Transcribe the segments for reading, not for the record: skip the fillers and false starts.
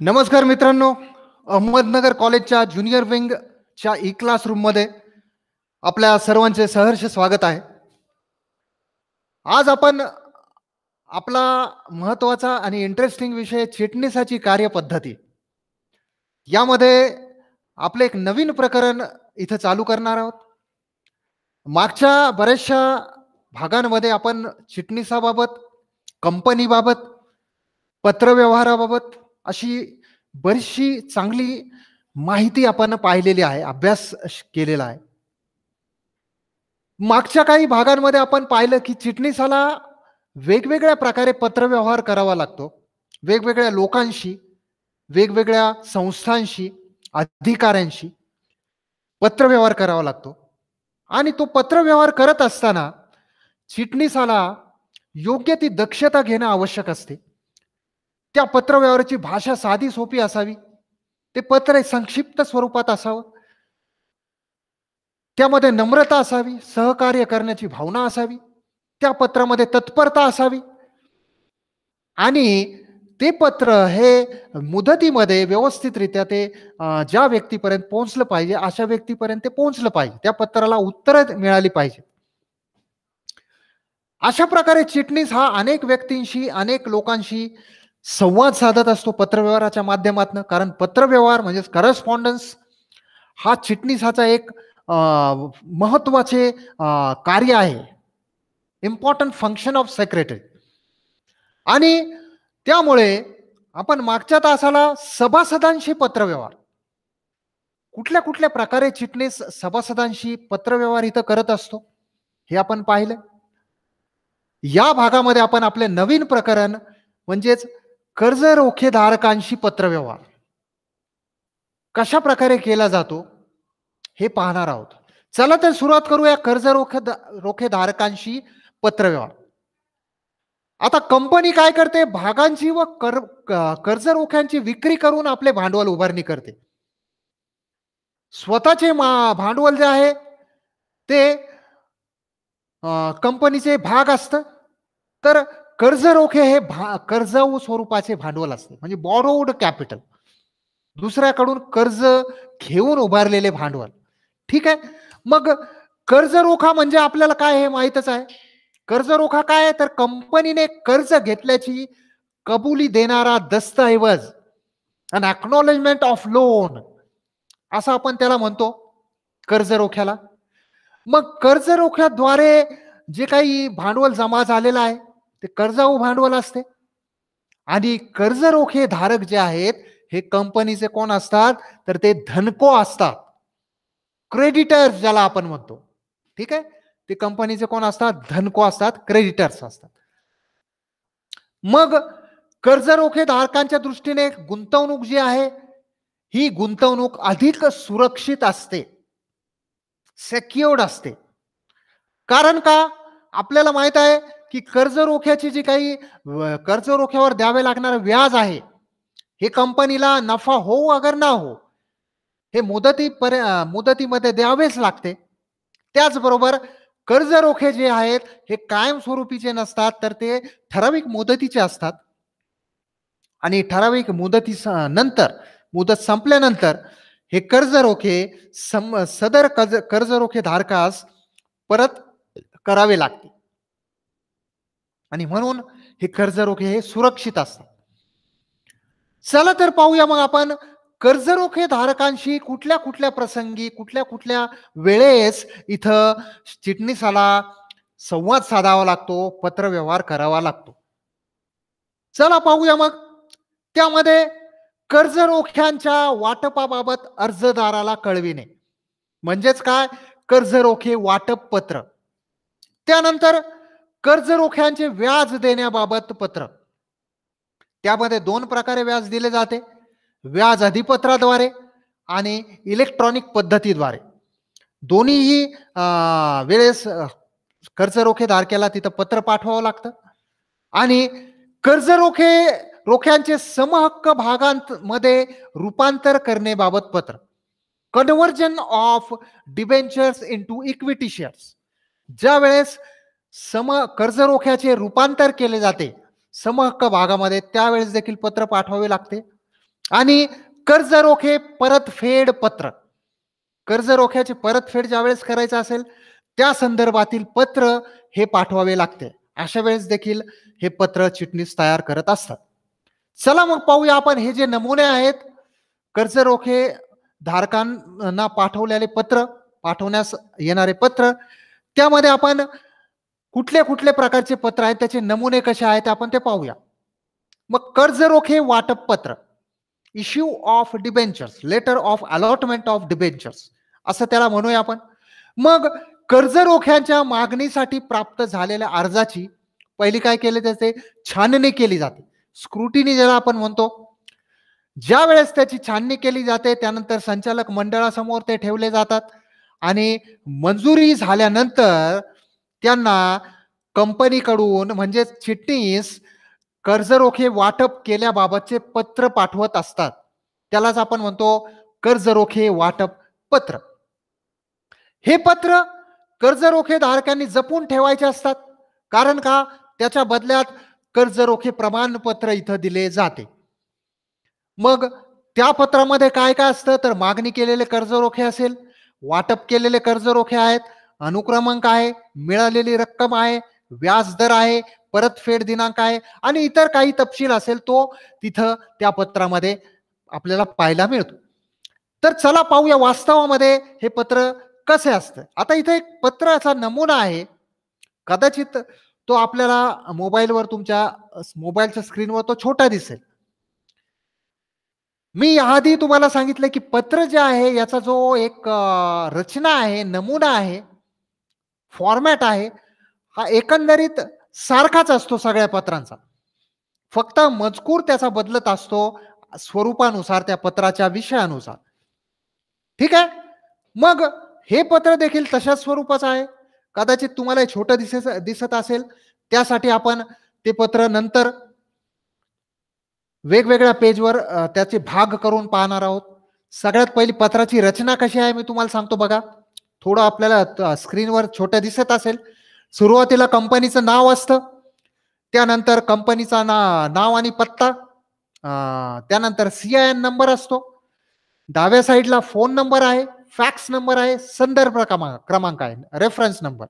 नमस्कार मित्रांनो, अहमदनगर कॉलेजच्या ज्युनियर विंगच्या ई क्लासरूममध्ये आपल्या सर्वांचे सहर्ष स्वागत आहे. आज आपण आपला महत्त्वाचा आणि इंटरेस्टिंग विषय चिटणीसाची कार्यपद्धती. यामध्ये आपले एक नवीन प्रकरण इथं चालू करणार आहोत. मागच्या बऱ्याचशा भागांमध्ये आपण चिटणीसाबाबत, कंपनीबाबत, पत्रव्यवहाराबाबत अशी बरीचशी चांगली माहिती आपण पाहिलेली आहे, अभ्यास केलेला आहे. मागच्या काही भागांमध्ये आपण पाहिलं की चिटणीसाला वेगवेगळ्या प्रकारे पत्रव्यवहार करावा लागतो. वेगवेगळ्या लोकांशी, वेगवेगळ्या संस्थांशी, अधिकाऱ्यांशी पत्रव्यवहार करावा लागतो आणि तो पत्रव्यवहार करत असताना चिटणीसाला योग्य ती दक्षता घेणं आवश्यक असते. त्या पत्रव्यवहाराची भाषा साधी सोपी असावी. ते पत्र संक्षिप्त स्वरूपात असावं. त्यामध्ये नम्रता असावी, सहकार्य करण्याची भावना असावी, त्या पत्रामध्ये तत्परता असावी आणि ते पत्र हे मुदतीमध्ये व्यवस्थितरित्या ते ज्या व्यक्तीपर्यंत पोहोचलं पाहिजे अशा व्यक्तीपर्यंत ते पोहोचलं पाहिजे. त्या पत्राला उत्तरं मिळाली पाहिजे. अशा प्रकारे चिटणीस हा अनेक व्यक्तींशी, अनेक लोकांशी संवाद साधत असतो पत्रव्यवहाराच्या माध्यमातून. कारण पत्रव्यवहार म्हणजे करस्पॉन्डन्स हा चिटणीसाचा एक महत्वाचे कार्य आहे. Important function of secretary. आणि त्यामुळे आपण मागच्या तासाला सभासदांशी पत्रव्यवहार, कुठल्या कुठल्या प्रकारे चिटणीस सभासदांशी पत्रव्यवहार इथं करत असतो हे आपण पाहिलं. या भागामध्ये आपण आपले नवीन प्रकरण म्हणजेच कर्ज रोखेधारकांशी पत्रव्यवहार कशा प्रकारे केला जातो हे पाहणार आहोत. चला तर सुरुवात करूया कर्ज रोखेधारकांशी पत्रव्यवहार. आता कंपनी काय करते? भागांची व कर्ज रोख्यांची विक्री करून आपले भांडवल उभारणी करते. स्वतःचे भांडवल जे आहे ते कंपनीचे भाग असतं. तर कर्ज रोखे हे कर्जाऊ स्वरूपाचे भांडवल असते, म्हणजे बॉरोड कॅपिटल. दुसऱ्याकडून कर्ज घेऊन उभारलेले भांडवल. ठीक आहे. मग कर्ज रोखा म्हणजे आपल्याला काय हे माहितच आहे. कर्ज रोखा काय आहे? तर कंपनीने कर्ज घेतल्याची कबुली देणारा दस्तऐवज, अन अक्नॉलेजमेंट ऑफ लोन असं आपण त्याला म्हणतो कर्ज रोख्याला. मग कर्ज रोख्याद्वारे जे काही भांडवल जमा झालेलं आहे ते कर्जाऊ भांडवल असते. आणि कर्ज रोखे धारक जे आहेत हे कंपनीचे कोण असतात? तर ते धनको असतात, क्रेडिटर्स ज्याला आपण म्हणतो. ठीक आहे. ते कंपनीचे कोण असतात? धनको असतात, क्रेडिटर्स असतात. मग कर्ज रोखे धारकांच्या दृष्टीने गुंतवणूक जी आहे ही गुंतवणूक अधिक सुरक्षित असते, सेक्युर्ड असते. कारण का? आपल्याला माहित आहे की कर्ज रोख्याची जी काही कर्ज रोख्यावर द्यावे लागणारे व्याज आहे हे कंपनीला नफा हो अगर ना हो हे मुदतीमध्ये द्यावेच लागते. त्याचबरोबर कर्ज रोखे जे आहेत हे कायमस्वरूपीचे नसतात, तर ते ठराविक मुदतीचे असतात. आणि ठराविक नंतर मुदत संपल्यानंतर हे कर्ज रोखे सदर कर्ज रोखे धारकास परत करावे लागते. आणि म्हणून हे कर्ज रोखे हे सुरक्षित असतात. चला तर पाहूया मग आपण कर्ज रोखे धारकांशी कुठल्या कुठल्या प्रसंगी, कुठल्या कुठल्या वेळेस इथं चिटणीसाला संवाद साधावा लागतो, पत्रव्यवहार करावा लागतो. चला पाहूया मग. त्यामध्ये कर्ज रोख्यांच्या वाटपाबाबत अर्जदाराला कळविणे म्हणजेच काय? कर्ज रोखे वाटप पत्र. त्यानंतर कर्ज रोख्यांचे व्याज देण्याबाबत पत्र. त्यामध्ये दोन प्रकारे व्याज दिले जाते, व्याज अधिपत्राद्वारे आणि इलेक्ट्रॉनिक पद्धतीद्वारे. दोन्हीही वेळेस कर्ज रोखे धारकाला तिथं पत्र पाठवावं लागतं. आणि कर्ज रोख्यांचे समहक्क भागांमध्ये रूपांतर करण्याबाबत पत्र. Conversion of debentures into equity shares. ज्या वेळेस कर्ज रोख्याचे रूपांतर केले जाते समहक्क भागामध्ये त्यावेळेस देखील पत्र पाठवावे लागते. आणि कर्ज रोखे परतफेड पत्र, कर्ज रोख्याची परतफेड ज्यावेळेस करायचं असेल त्या संदर्भातील पत्र हे पाठवावे लागते. अशा वेळेस देखील हे पत्र चिटणीस तयार करत असतात. चला मग पाहूया आपण हे जे नमुने आहेत कर्ज रोखे धारकांना पाठवलेले पत्र, पाठवण्यास येणारे पत्र, त्यामध्ये आपण कुठले कुठले प्रकारचे पत्र आहेत त्याचे नमुने कसे आहेत आपण ते पाहूया. मग कर्ज रोखे वाटप पत्र, issue of debentures, letter of allotment of debentures असं त्याला म्हणूया आपण. मग कर्ज रोख्यांच्या मागणीसाठी प्राप्त झालेल्या अर्जाची पहिली काय केले त्याचे छाननी केली जाते, स्क्रुटिनी ज्याला आपण म्हणतो. ज्या वेळेस त्याची छाननी केली जाते त्यानंतर संचालक मंडळासमोर ते ठेवले जातात आणि मंजुरी झाल्यानंतर त्यांना कंपनीकडून म्हणजे चिटणीस कर्ज रोखे वाटप केल्याबाबतचे पत्र पाठवत असतात. त्यालाच आपण म्हणतो कर्ज रोखे वाटप पत्र. हे पत्र कर्ज रोखे धारकांनी जपून ठेवायचे असतात. कारण का त्याच्या बदल्यात कर्ज रोखे प्रमाणपत्र इथं दिले जाते. मग त्या पत्रामध्ये काय काय असतं तर मागणी केलेले कर्ज रोखे असेल, वाटप केलेले कर्ज रोखे आहेत, अनुक्रमांक आहे, मिळालेली रक्कम आहे, व्याज दर आहे, परतफेड दिनांक आहे आणि इतर काही तपशील असेल तो तिथं त्या पत्रामध्ये आपल्याला पाहायला मिळतो. तर चला पाहूया वास्तवामध्ये हे पत्र कसे असतं. आता इथे एक पत्राचा नमुना आहे, कदाचित तो आपल्याला मोबाईलवर तुमच्या मोबाईलच्या स्क्रीनवर तो छोटा दिसेल. मी आधी तुम्हाला सांगितलं की पत्र जे आहे याचा जो एक रचना आहे, नमुना आहे, फॉर्मॅट आहे, हा एकंदरीत सारखाच असतो सगळ्या पत्रांचा. फक्त मजकूर त्याचा बदलत असतो स्वरूपानुसार, त्या पत्राच्या विषयानुसार. ठीक आहे. मग हे पत्र देखील तशाच स्वरूपाचं आहे. कदाचित तुम्हाला छोटं दिसत असेल, त्यासाठी आपण ते पत्र नंतर वेगवेगळ्या पेजवर त्याचे भाग करून पाहणार आहोत. सगळ्यात पहिली पत्राची रचना कशी आहे मी तुम्हाला सांगतो बघा. थोडं आपल्याला स्क्रीनवर छोटं दिसत असेल. सुरुवातीला कंपनीचं नाव असतं, त्यानंतर कंपनीचा नाव आणि पत्ता, त्यानंतर CIN नंबर असतो, डाव्या साईडला फोन नंबर आहे, फॅक्स नंबर आहे, संदर्भ क्रमांक आहे, रेफरन्स नंबर.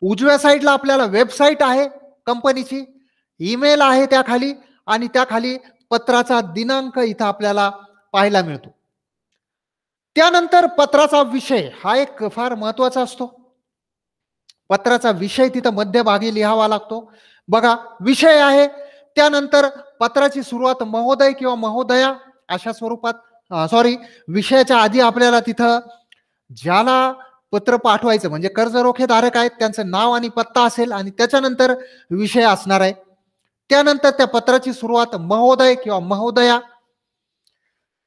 उजव्या साईडला आपल्याला वेबसाईट आहे कंपनीची, ईमेल आहे त्याखाली आणि त्याखाली पत्राचा दिनांक इथं आपल्याला पाहायला मिळतो. त्यानंतर पत्राचा विषय हा एक फार महत्वाचा असतो. पत्राचा विषय तिथं मध्यभागी लिहावा लागतो. बघा विषय आहे, त्यानंतर पत्राची सुरुवात महोदय किंवा महोदया अशा स्वरूपात, सॉरी, विषयाच्या आधी आपल्याला तिथं ज्याला पत्र पाठवायचं म्हणजे कर्ज रोखेधारक आहेत त्यांचं नाव आणि पत्ता असेल आणि त्याच्यानंतर विषय असणार आहे. त्यानंतर त्या पत्राची सुरुवात महोदय किंवा महोदया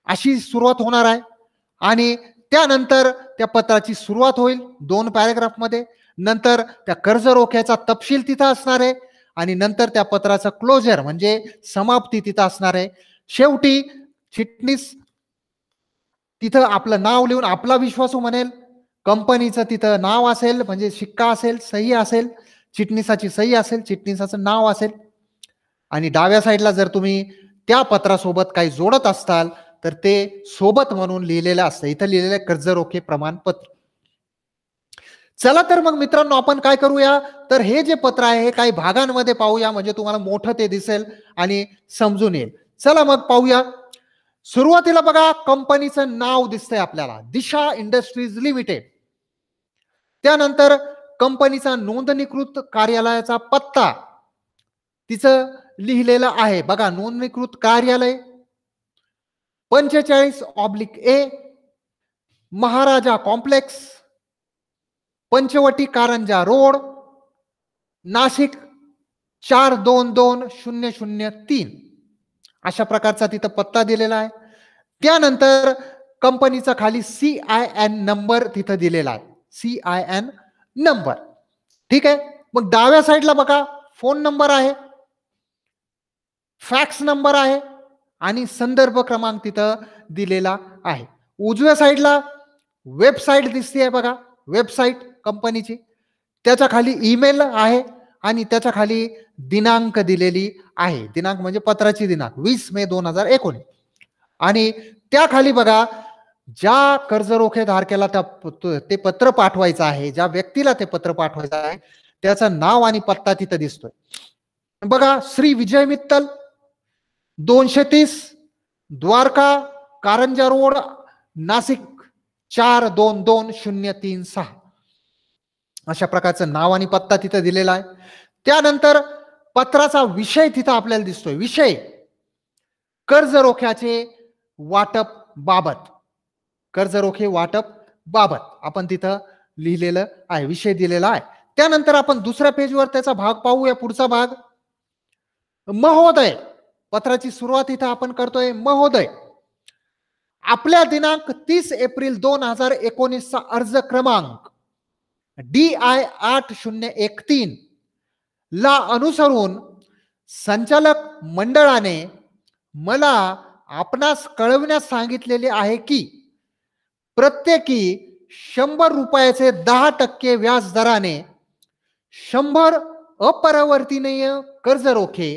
अशी सुरुवात होणार आहे आणि त्यानंतर त्या पत्राची सुरुवात होईल 2 पॅराग्राफ मध्ये. नंतर त्या कर्ज रोख्याचा तपशील तिथं असणार आहे आणि नंतर त्या पत्राचं क्लोजर म्हणजे समाप्ती तिथं असणार आहे. शेवटी चिटणीस तिथं आपलं नाव लिहून आपला विश्वासू म्हणेल, कंपनीचं तिथं नाव असेल म्हणजे शिक्का असेल, सही असेल, चिटणीसाची सही असेल, चिटणीसाचं नाव असेल आणि डाव्या साईडला जर तुम्ही त्या पत्रासोबत काही जोडत असताल तर ते सोबत म्हणून लिहिलेलं असतं. इथं लिहिलेलं कर्ज रोखे प्रमाणपत्र. चला तर मग मित्रांनो आपण काय करूया तर हे जे पत्र आहे हे काही भागांमध्ये पाहूया म्हणजे तुम्हाला मोठं ते दिसेल आणि समजून येईल. चला मग पाहूया. सुरुवातीला बघा कंपनीचं नाव दिसतंय आपल्याला, दिशा इंडस्ट्रीज लिमिटेड. त्यानंतर कंपनीचा नोंदणीकृत कार्यालयाचा पत्ता तिचं लिहिलेलं आहे बघा. नोंदणीकृत कार्यालय 45/A महाराजा कॉम्प्लेक्स, पंचवटी कारंजा रोड, नाशिक 422003 अशा प्रकारचा तिथं पत्ता दिलेला आहे. त्यानंतर कंपनीचा खाली CIN नंबर तिथं दिलेला आहे, CIN नंबर. ठीक आहे. मग डाव्या साईडला बघा फोन नंबर आहे, फॅक्स नंबर आहे आणि संदर्भ क्रमांक तिथं दिलेला आहे. उजव्या साईडला वेबसाईट दिसते बघा, वेबसाईट कंपनीची, त्याच्या खाली ईमेल आहे आणि त्याच्या खाली दिनांक दिलेली आहे. दिनांक म्हणजे पत्राची दिनांक 20 मे 2019. आणि त्या खाली बघा, ज्या कर्ज रोखे धारकेला ते पत्र पाठवायचं आहे, ज्या व्यक्तीला ते पत्र पाठवायचं आहे, त्याचं नाव आणि पत्ता तिथं दिसतोय. बघा, श्री विजय मित्तल, 230 द्वारका, कारंजा रोड, नाशिक 422036. अशा प्रकारचं नाव आणि पत्ता तिथं दिलेला आहे. त्यानंतर पत्राचा विषय तिथं आपल्याला दिसतोय. विषय कर्ज रोख्याचे वाटप बाबत, कर्ज रोखे वाटप बाबत आपण तिथं लिहिलेलं आहे, विषय दिलेला आहे. त्यानंतर आपण दुसऱ्या पेजवर त्याचा भाग पाहूया. पुढचा भाग, महोदय. पत्राची सुरुवात इथं आपण करतोय. महोदय, आपल्या दिनांक 30 एप्रिल 2019 चा अर्ज क्रमांक DI 8013 ला अनुसरून संचालक मंडळाने मला आपणास कळविण्यास सांगितलेले आहे की प्रत्येकी 100 रुपयाचे 10% व्याज दराने 100 अपरिवर्तनीय कर्ज रोखे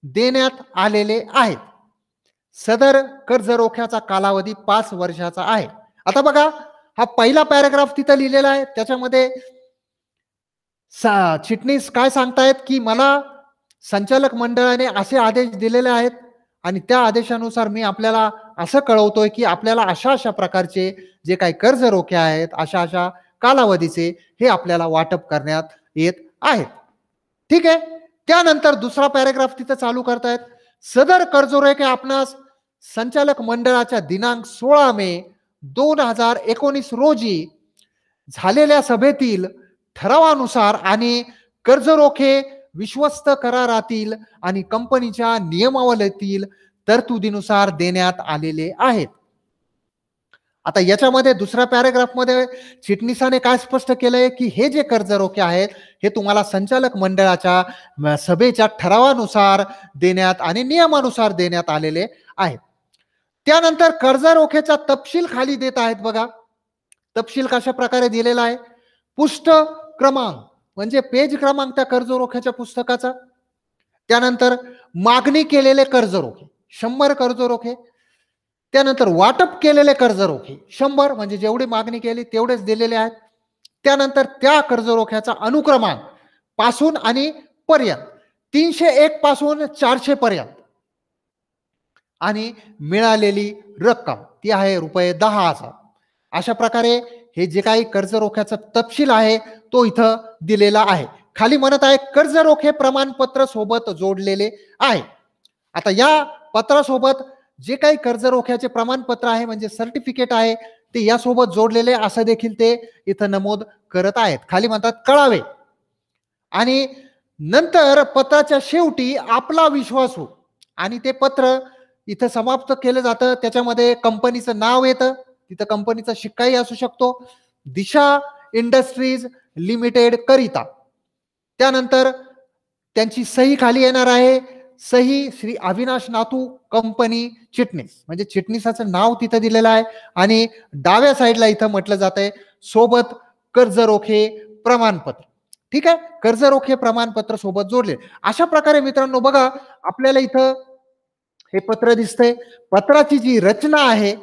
देण्यात आलेले आहेत. सदर कर्ज रोख्याचा कालावधी 5 वर्षाचा आहे. आता बघा, हा पहिला पॅराग्राफ तिथं लिहिलेला आहे. त्याच्यामध्ये चिटणीस काय सांगतायत की मला संचालक मंडळाने असे आदेश दिलेले आहेत आणि त्या आदेशानुसार मी आपल्याला असं कळवतोय की आपल्याला अशा अशा प्रकारचे जे काही कर्ज रोखे आहेत, अशा अशा कालावधीचे हे आपल्याला वाटप करण्यात येत आहेत. ठीक आहे. त्यानंतर दुसरा पॅराग्राफ तिथं चालू करतायत. सदर कर्ज रोखे आपणास संचालक मंडळाच्या दिनांक 16 मे 2019 रोजी झालेल्या सभेतील ठरावानुसार आणि कर्ज रोखे विश्वस्त करारातील आणि कंपनीच्या नियमावलीतील तरतुदीनुसार देण्यात आलेले आहेत. आता याच्यामध्ये दुसऱ्या पॅराग्राफ मध्ये चिटणीसाने काय स्पष्ट केलंय की हे जे कर्ज रोखे आहेत हे तुम्हाला संचालक मंडळाच्या सभेच्या ठरावानुसार देण्यात आणि नियमानुसार देण्यात आलेले आहेत. त्यानंतर कर्ज रोख्याचा तपशील खाली देत आहेत. बघा, तपशील कशा प्रकारे दिलेला आहे. पुष्ट क्रमांक म्हणजे पेज क्रमांक त्या कर्ज रोख्याच्या पुस्तकाचा. त्यानंतर मागणी केलेले कर्ज रोखे 100 कर्ज रोखे. त्यानंतर वाटप केलेले कर्ज रोखे 100 म्हणजे जेवढी मागणी केली तेवढेच दिलेले आहेत. त्यानंतर त्या कर्ज रोख्याचा अनुक्रमांक पासून आणि पर्यंत 301 पासून 400 पर्यंत आणि मिळालेली रक्कम ती आहे रुपये 10,000. अशा प्रकारे हे जे काही कर्ज रोख्याचा तपशील आहे तो इथं दिलेला आहे. खाली म्हणत आहे कर्ज रोखे प्रमाणपत्र सोबत जोडलेले आहे. आता या पत्रासोबत जे काही कर्ज रोख्याचे प्रमाणपत्र आहे म्हणजे सर्टिफिकेट आहे ते यासोबत जोडलेले असं देखील ते इथं नमूद करत आहेत. खाली म्हणतात कळावे. आणि नंतर पत्राच्या शेवटी आपला विश्वासू आणि ते पत्र इथं समाप्त केलं जातं. त्याच्यामध्ये कंपनीचं नाव येतं, तिथं कंपनीचा शिक्काही असू शकतो, दिशा इंडस्ट्रीज लिमिटेड करिता. त्यानंतर त्यांची सही खाली येणार आहे. सही श्री अविनाश नाथू कंपनी चिटणीस म्हणजे चिटणीसाचं नाव तिथं दिलेलं आहे. आणि डाव्या साईडला इथं म्हटलं जातंय सोबत कर्ज रोखे प्रमाणपत्र. ठीक आहे, कर्ज रोखे प्रमाणपत्र सोबत जोडले. अशा प्रकारे मित्रांनो बघा, आपल्याला इथं हे पत्र दिसतंय. पत्राची जी रचना आहे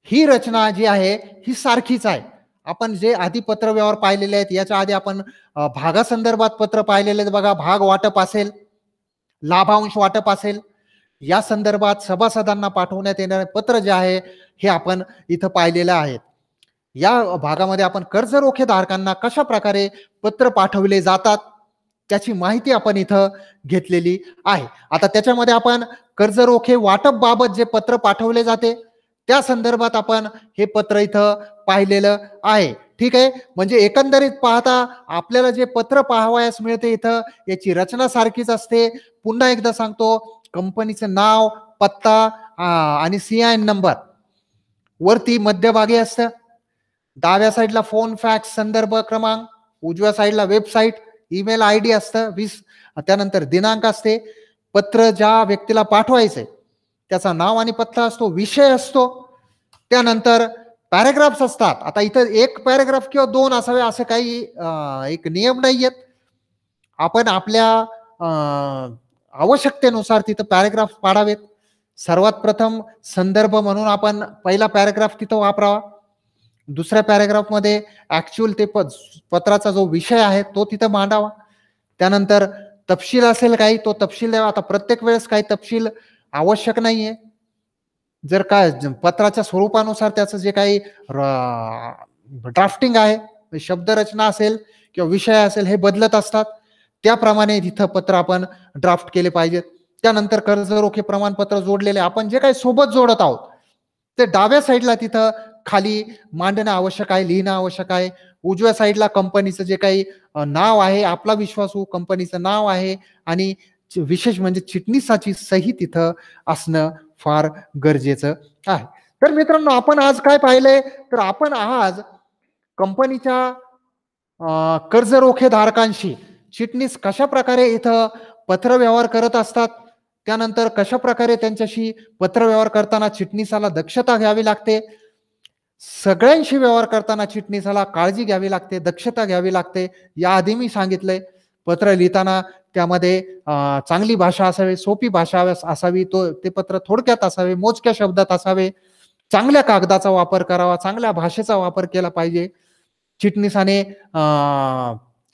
ही रचना जी आहे ही सारखीच आहे. आपण जे आधी पत्र व्यवहार पाहिलेले आहेत, याच्या आधी आपण भागासंदर्भात पत्र पाहिलेले आहेत. बघा, भाग वाटप असेल, लाभांश वाटप असेल, या संदर्भात सभासदांना पाठवण्यात येणारे पत्र जे आहे हे आपण इथं पाहिलेलं आहे. या भागामध्ये आपण कर्ज रोखे धारकांना कशा प्रकारे पत्र पाठवले जातात त्याची माहिती आपण इथं घेतलेली आहे. आता त्याच्यामध्ये आपण कर्ज रोखे वाटप बाबत जे पत्र पाठवले जाते त्या संदर्भात आपण हे पत्र इथं पाहिलेलं आहे. ठीक आहे, म्हणजे एकंदरीत पाहता आपल्याला जे पत्र पाहावयास मिळते इथं याची रचना सारखीच असते. पुन्हा एकदा सांगतो, कंपनीचं नाव, पत्ता आणि CIN नंबर वरती मध्यभागी असतं. डाव्या साईडला फोन, फॅक्स, संदर्भ क्रमांक, उजव्या साईडला वेबसाईट, ईमेल ID असतं 20. त्यानंतर दिनांक असते, पत्र ज्या व्यक्तीला पाठवायचंय त्याचा नाव आणि पत्ता असतो, विषय असतो, त्यानंतर पॅराग्राफ्स असतात. आता इथं एक पॅराग्राफ किंवा 2 असावे असं काही एक नियम नाहीयेत. आपण आपल्या आवश्यकतेनुसार तिथं पॅराग्राफ पाडावेत. सर्वात प्रथम संदर्भ म्हणून आपण पहिला पॅराग्राफ तिथं वापरावा. दुसऱ्या पॅराग्राफमध्ये ऍक्च्युअल ते पत्राचा जो विषय आहे तो तिथं मांडावा. त्यानंतर तपशील असेल काही तो तपशील द्यावा. आता प्रत्येक वेळेस काही तपशील आवश्यक नाहीये. जर काय पत्राच्या स्वरूपानुसार त्याचं जे काही ड्राफ्टिंग आहे, शब्दरचना असेल किंवा विषय असेल हे बदलत असतात. त्याप्रमाणे तिथं पत्र आपण ड्राफ्ट केले पाहिजेत. त्यानंतर कर्ज रोखे प्रमाणपत्र जोडलेले आपण जे काही सोबत जोडत आहोत ते डाव्या साईडला तिथं खाली मांडणं आवश्यक आहे, लिहिणं आवश्यक आहे. उजव्या साईडला कंपनीचं जे काही नाव आहे, आपला विश्वासू कंपनीचं नाव आहे आणि विशेष म्हणजे चिटणीसाची सही तिथं असणं फार गरजेचं आहे. तर मित्रांनो, आपण आज काय पाहिलंय, तर आपण आज कंपनीच्या कर्ज रोखे धारकांशी चिटणीस कशा प्रकारे इथं पत्रव्यवहार करत असतात, त्यानंतर कशा प्रकारे त्यांच्याशी पत्रव्यवहार करताना चिटणीसाला दक्षता घ्यावी लागते, सगळ्यांशी व्यवहार करताना चिटणीसाला काळजी घ्यावी लागते, दक्षता घ्यावी लागते. याआधी मी सांगितलंय पत्र लिहिताना त्यामध्ये चांगली भाषा असावी, सोपी भाषा असावी, ते पत्र थोडक्यात असावे, मोजक्या शब्दात असावे, चांगल्या कागदाचा वापर करावा, चांगल्या भाषेचा वापर केला पाहिजे. चिटणीसाने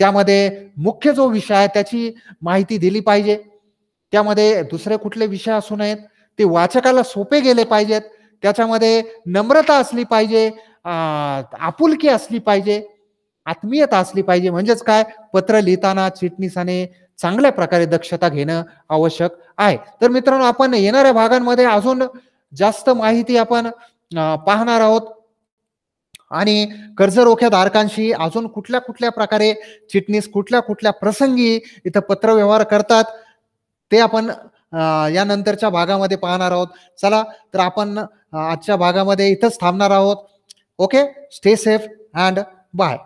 त्यामध्ये मुख्य जो विषय आहे त्याची माहिती दिली पाहिजे. त्यामध्ये दुसरे कुठले विषय असू नयेत, ते वाचकाला सोपे गेले पाहिजेत. त्याच्यामध्ये नम्रता असली पाहिजे, आपुलकी असली पाहिजे, आत्मीयता असली पाहिजे. म्हणजेच काय, पत्र लिहिताना चिटणीसाने चांगल्या प्रकारे दक्षता घेणं आवश्यक आहे. तर मित्रांनो, आपण येणाऱ्या भागांमध्ये अजून जास्त माहिती आपण पाहणार आहोत आणि कर्ज रोख्या धारकांशी अजून कुठल्या कुठल्या प्रकारे चिटणीस कुठल्या कुठल्या प्रसंगी इथं पत्रव्यवहार करतात ते आपण यानंतरच्या भागामध्ये पाहणार आहोत. चला तर आपण आजच्या भागामध्ये इथंच थांबणार आहोत. Okay, stay safe and bye.